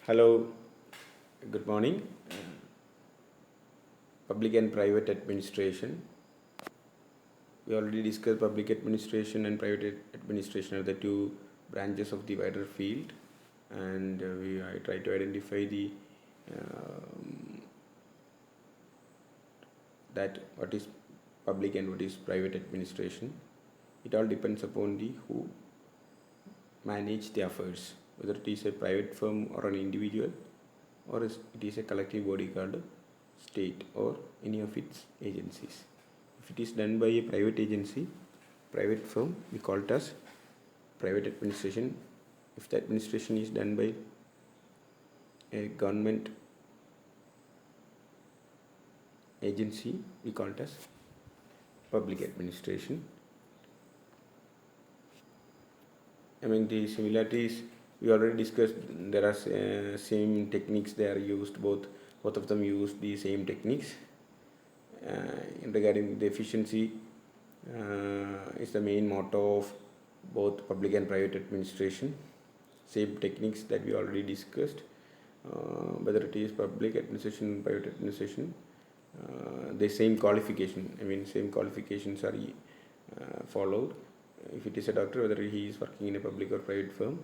Hello, good morning. Public and private administration. We already discussed public administration and private administration are the two branches of the wider field, and I try to identify the that what is public and what is private administration. It all depends upon the who manage the affairs, whether it is a private firm or an individual, or it is a collective body called state or any of its agencies. If it is done by a private agency, private firm, we call it as private administration. If the administration is done by a government agency, we call it as public administration. Among the similarities, we already discussed there are same techniques they are used, both of them use the same techniques. Regarding the efficiency is the main motto of both public and private administration. Same techniques that we already discussed, whether it is public administration, private administration, the same qualification. Same qualifications are followed. If it is a doctor, whether he is working in a public or private firm,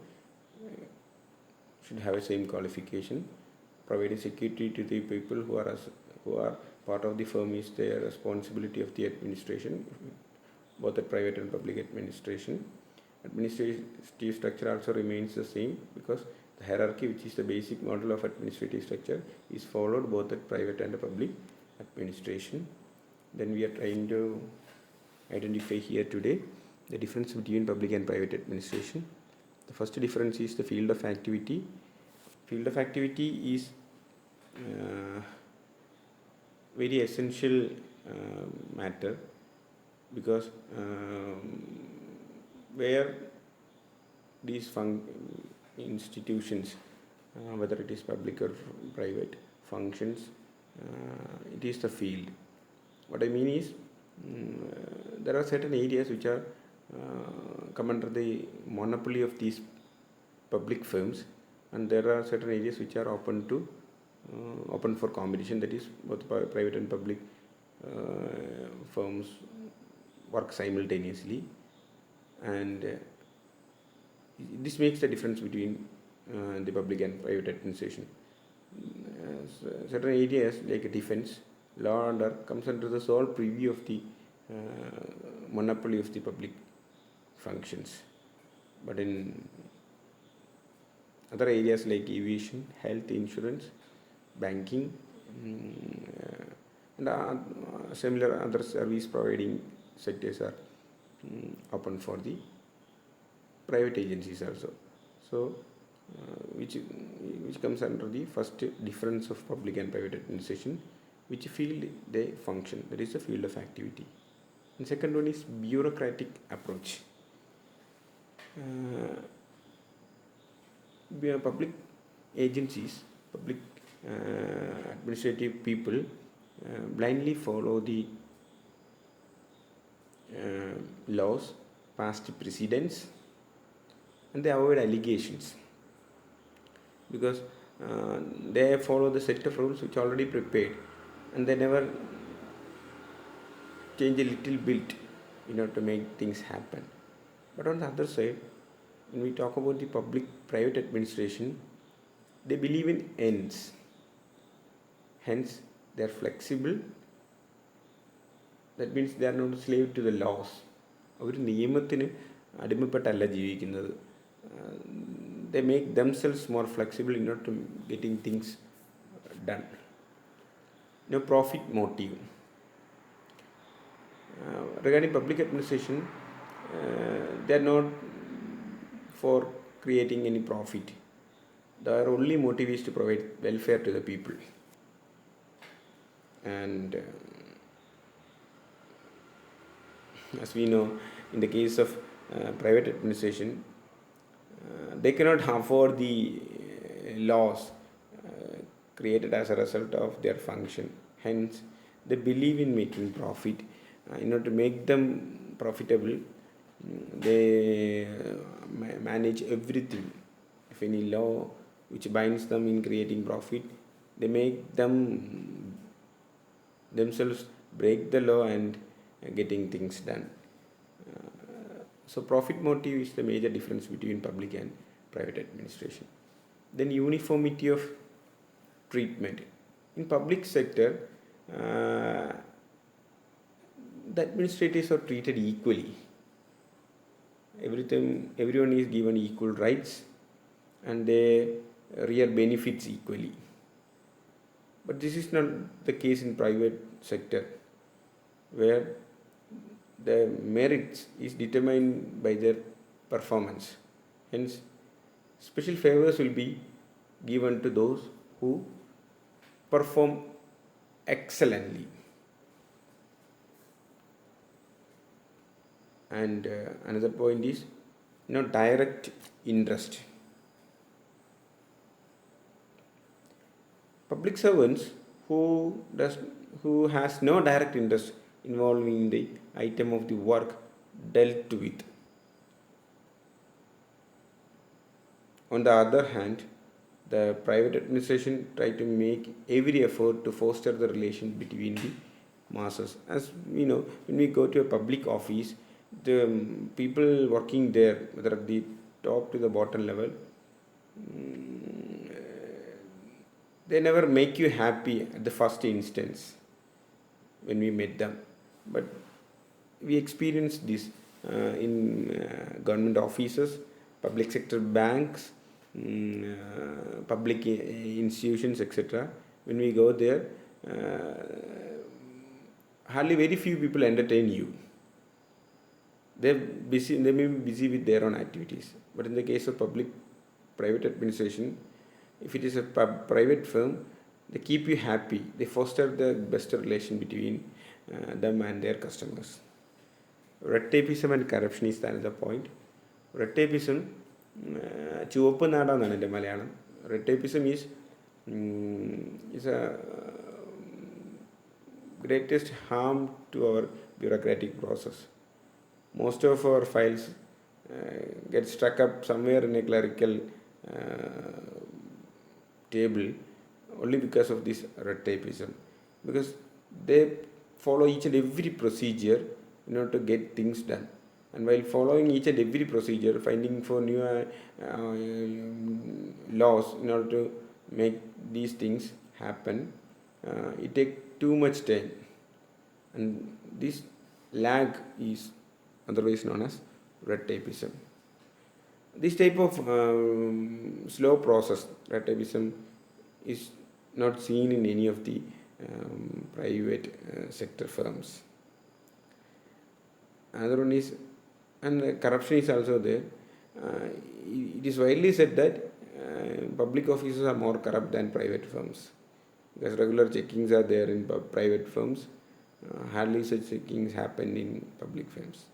should have the same qualification. Providing security to the people who are part of the firm is their responsibility of the administration, both the private and public administration. Administrative structure also remains the same because the hierarchy, which is the basic model of administrative structure, is followed both at private and public administration. Then we are trying to identify here today the difference between public and private administration. The first difference is the field of activity. Field of activity is very essential matter because where these institutions, whether it is public or private, functions, it is the field. What I mean is there are certain areas which are come under the monopoly of these public firms, and there are certain areas which are open for competition, that is both private and public firms work simultaneously, and this makes the difference between the public and private administration. Certain areas like defense, law and order comes under the sole preview of the monopoly of the public functions, but in other areas like aviation, health insurance, banking, and similar other service providing sectors are open for the private agencies also. So which comes under the first difference of public and private administration, which field they function, that is the field of activity. And second one is bureaucratic approach. Public agencies, public administrative people blindly follow the laws, past precedents, and they avoid allegations because they follow the set of rules which are already prepared, and they never change a little bit in order to make things happen. But on the other side, when we talk about the public-private administration, they believe in ends. Hence, they are flexible. That means they are not a slave to the laws. അവർ നിയമത്തിന് അടിമപ്പെട്ടല്ല ജീവിക്കുന്നത്. They make themselves more flexible in order to getting things done. No profit motive. Regarding public administration, they are not for creating any profit. Their only motive is to provide welfare to the people. And as we know, in the case of private administration, they cannot afford the laws created as a result of their function. Hence, they believe in making profit. In order to make them profitable, they manage everything. If any law which binds them in creating profit. They make themselves break the law and getting things done. So profit motive is the major difference between public and private administration. Then uniformity of treatment. In public sector, the administrators are treated equally. Everyone is given equal rights and they reap benefits equally. But this is not the case in private sector, where the merits is determined by their performance. Hence, special favors will be given to those who perform excellently. And another point is direct interest. Public servants who has no direct interest involving the item of the work dealt with. On the other hand, the private administration try to make every effort to foster the relation between the masses. As we know, when we go to a public office, the people working there, whether at the top to the bottom level, they never make you happy at the first instance when we met them. But we experienced this in government offices, public sector banks, public institutions, etc. When we go there, hardly very few people entertain you. They may be busy with their own activities. But in the case of private administration, if it is a private firm, they keep you happy. They foster the best relation between them and their customers. Red tapeism and corruption is another point. Red tapeism, ചുവപ്പ് നാടാന്നാണ് എൻ്റെ Malayalam. Red tapeism is a greatest harm to our bureaucratic process. Most of our files get stuck up somewhere in a clerical table only because of this red tapeism, because they follow each and every procedure in order to get things done. And while following each and every procedure, finding for new laws in order to make these things happen, it takes too much time. And this lag is otherwise known as red tapeism. This type of slow process, red tapeism, is not seen in any of the private sector firms. Another one is, and corruption is also there. It is widely said that public offices are more corrupt than private firms, because regular checkings are there in private firms. Hardly such checkings happen in public firms.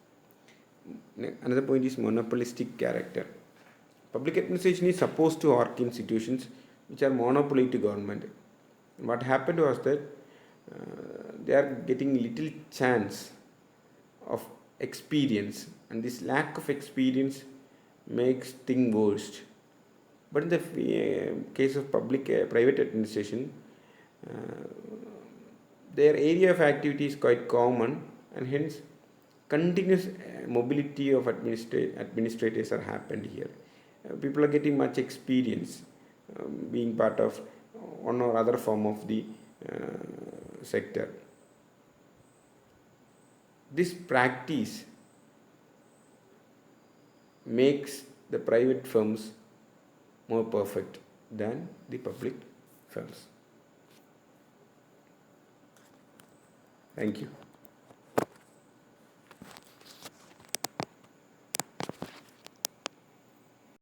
Another point is monopolistic character. Public administration is supposed to work in situations which are monopoly to government. What happened was that they are getting little chance of experience, and this lack of experience makes things worse. But in the case of private administration, their area of activity is quite common, and hence continuous mobility of administrators are happened here. People are getting much experience being part of one or other form of the sector. This practice makes the private firms more perfect than the public firms. Thank you.